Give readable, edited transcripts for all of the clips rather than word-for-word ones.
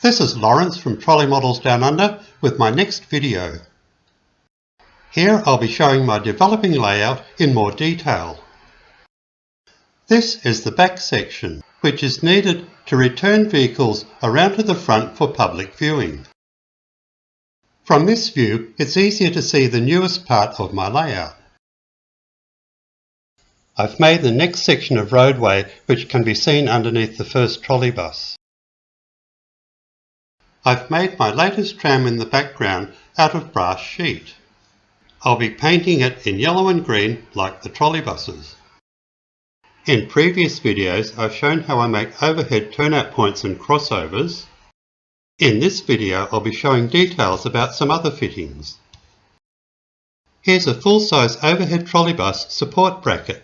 This is Lawrence from Trolley Models Down Under with my next video. Here I'll be showing my developing layout in more detail. This is the back section, which is needed to return vehicles around to the front for public viewing. From this view, it's easier to see the newest part of my layout. I've made the next section of roadway which can be seen underneath the first trolleybus. I've made my latest tram in the background out of brass sheet. I'll be painting it in yellow and green like the trolleybuses. In previous videos I've shown how I make overhead turnout points and crossovers. In this video I'll be showing details about some other fittings. Here's a full-size overhead trolleybus support bracket.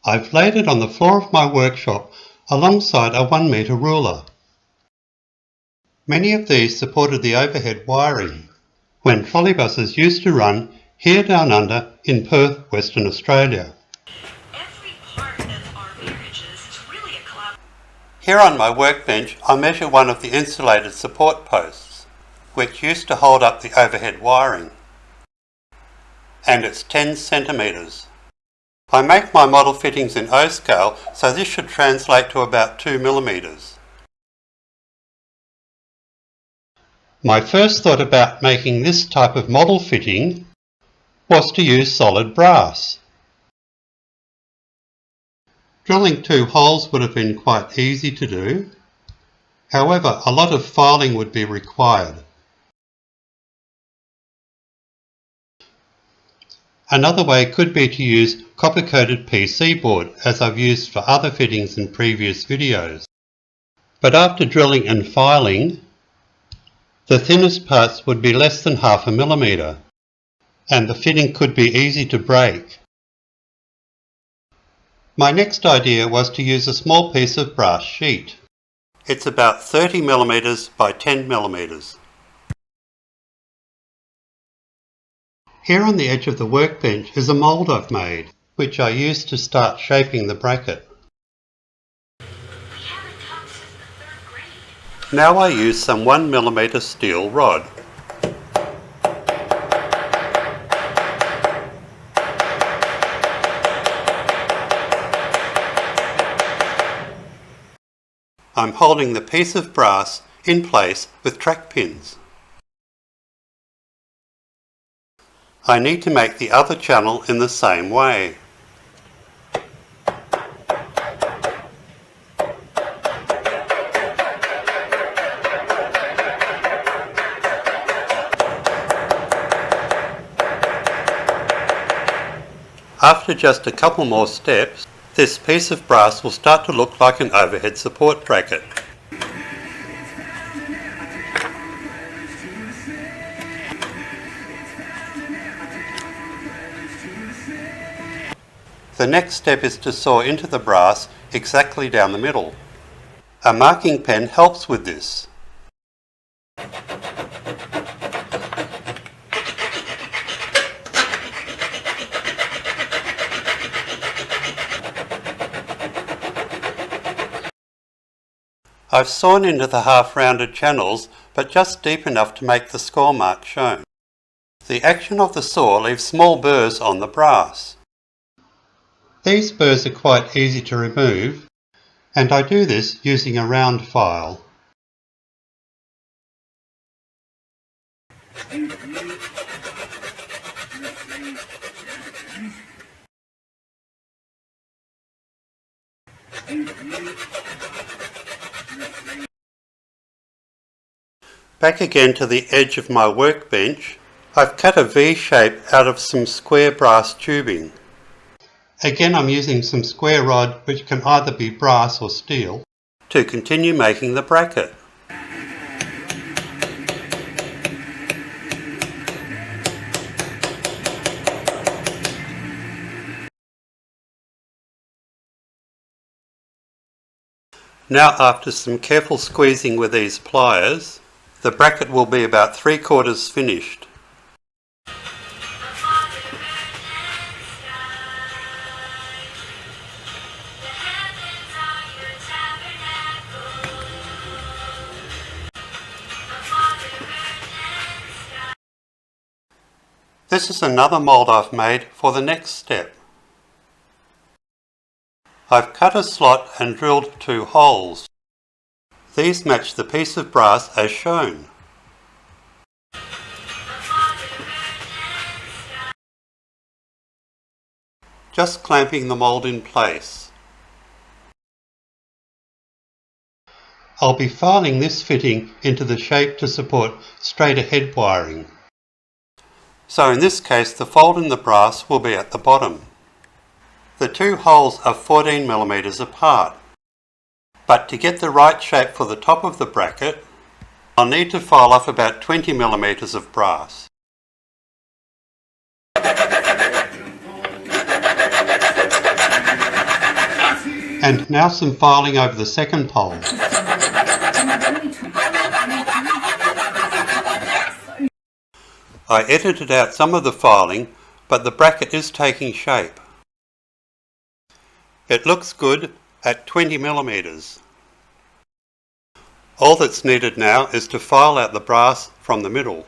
I've laid it on the floor of my workshop alongside a 1 metre ruler. Many of these supported the overhead wiring when trolleybuses used to run here down under in Perth, Western Australia. Every part of our marriages is really a collab. Here on my workbench I measure one of the insulated support posts, which used to hold up the overhead wiring, and it's 10 centimetres. I make my model fittings in O scale, so this should translate to about 2 millimetres. My first thought about making this type of model fitting was to use solid brass. Drilling 2 holes would have been quite easy to do. However, a lot of filing would be required. Another way could be to use copper-coated PC board, as I've used for other fittings in previous videos. But after drilling and filing, the thinnest parts would be less than 0.5 millimetre, and the fitting could be easy to break. My next idea was to use a small piece of brass sheet. It's about 30 millimetres by 10 millimetres. Here on the edge of the workbench is a mould I've made, which I used to start shaping the bracket. Now I use some 1 millimetre steel rod. I'm holding the piece of brass in place with track pins. I need to make the other channel in the same way. After just a couple more steps, this piece of brass will start to look like an overhead support bracket. The next step is to saw into the brass exactly down the middle. A marking pen helps with this. I've sawn into the half-rounded channels, but just deep enough to make the score mark shown. The action of the saw leaves small burrs on the brass. These burrs are quite easy to remove, and I do this using a round file. Back again to the edge of my workbench, I've cut a V shape out of some square brass tubing. Again I'm using some square rod, which can either be brass or steel, to continue making the bracket. Now, after some careful squeezing with these pliers, the bracket will be about 3/4 finished. This is another mould I've made for the next step. I've cut a slot and drilled 2 holes. These match the piece of brass as shown. Just clamping the mould in place. I'll be filing this fitting into the shape to support straight ahead wiring. So in this case the fold in the brass will be at the bottom. The 2 holes are 14mm apart. But to get the right shape for the top of the bracket, I'll need to file off about 20mm of brass. And now some filing over the second hole. I edited out some of the filing, but the bracket is taking shape. It looks good at 20mm. All that's needed now is to file out the brass from the middle.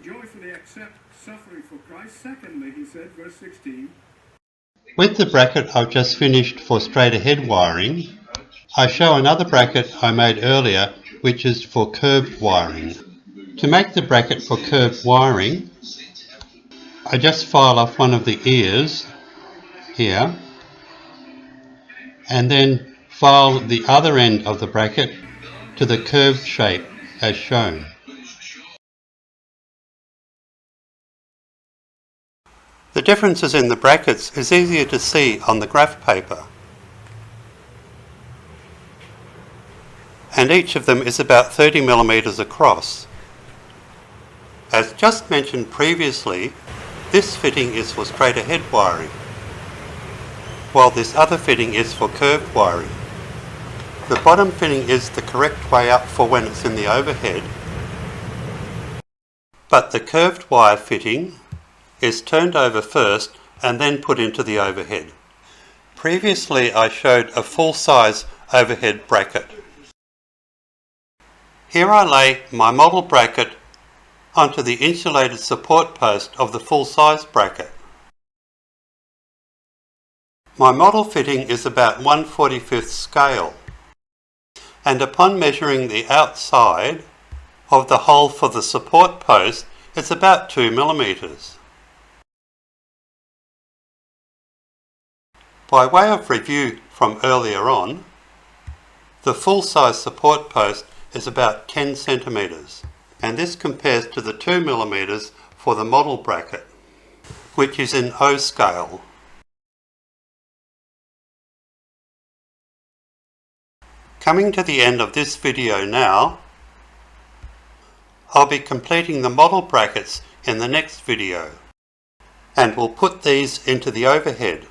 Joyfully accept suffering for Christ. Secondly, he said, verse 16. With the bracket I've just finished for straight ahead wiring, I show another bracket I made earlier which is for curved wiring. To make the bracket for curved wiring, I just file off one of the ears here and then file the other end of the bracket to the curved shape as shown. The differences in the brackets is easier to see on the graph paper. And each of them is about 30mm across. As just mentioned previously, this fitting is for straight ahead wiring, while this other fitting is for curved wiring. The bottom fitting is the correct way up for when it's in the overhead, but the curved wire fitting is turned over first and then put into the overhead. Previously I showed a full-size overhead bracket. Here I lay my model bracket onto the insulated support post of the full-size bracket. My model fitting is about 1/45 scale, and upon measuring the outside of the hole for the support post, it's about 2mm. By way of review from earlier on, the full-size support post is about 10 centimetres, and this compares to the 2mm for the model bracket, which is in O scale. Coming to the end of this video now, I'll be completing the model brackets in the next video, and we'll put these into the overhead.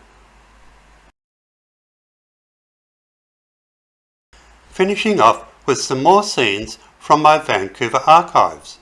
Finishing off with some more scenes from my Vancouver archives.